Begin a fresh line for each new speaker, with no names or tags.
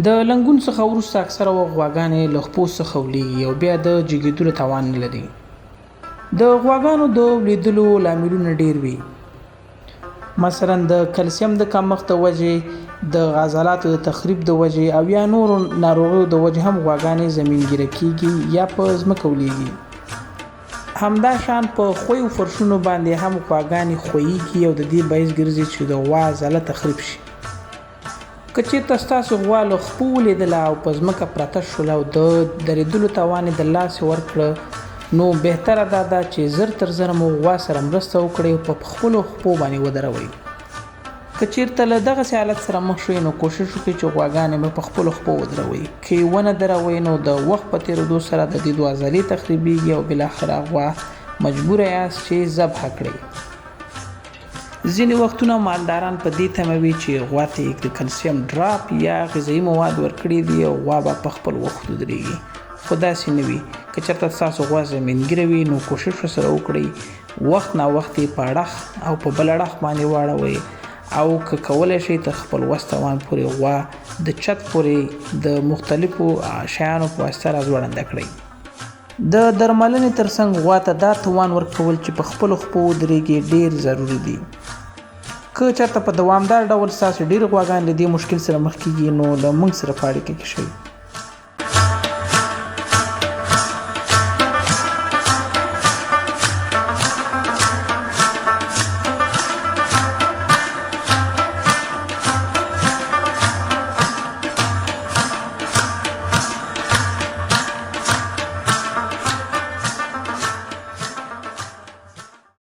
د لنګون څخه وروسته اکثره وخت غواګانې له خپو څخه ولیږي او بیا د جګېدلو توان نه لري. د غواګانو د ولیدلو لاملونه ډېر وي، مثلا د کلسیم د کمښت د وجې، د عضلاتو د تخریب د وجې او یا نورو ناروغیو د وجې هم غواګانې زمینګیره کېږي یا په ځمکه ولیږي. همدا شان په ښویو فرشونو باندې هم غواګانې ښویېږي او د دې باعث ګرځي چې د غوا عضله تخریب شي. که چېرته ستاسو غوا له خپو ولیدله او په ځمکه پرته شوله او د درېدلو توان یې د لاسې ورکړه، نو بهتره دا ده چې زر تر زره مو غوا سره مرسته وکړئ او په خپلو خپو باندې ودروئ. که چېرته له دغسې حالت سره مخ شوئ نو کوشش وکړئ چې غواګانې مو په خپلو خپو ودروئ. که یې ونه دروئ نو د وخت په تېرېدو سره د دې دوه عضلې تخریبېږي او بالاخره غوا مجبوره یاست چې ذبحه کړئ. ځینې وختونه مالداران په دې تمه وي چې غوا ته د کلسیم ډراپ یا غذایي مواد ورکړي دي او غوا به په خپل وخت ودرېږي، خو داسې نه وي. که چېرته ستاسو غوا زمینګیره وي نو کوشش ورسره وکړئ وخت ناوخت یې په اړخ او په بل اړخ باندې واړوئ، او که کولی شئ تر خپل وس توان پورې غوا د چت پورې د مختلفو شیانو په واسطه راځوړنده کړئ. د درملنې ترڅنګ غوا ته دا توان ورکول چې په خپلو خپو ودرېږي ډېر ضروري دي. که چېرته په دوامدار ډول ستاسو ډېرې غواګانې له دې مشکل سره مخ کېږي نو له موږ سره په اړیکه کې شئ.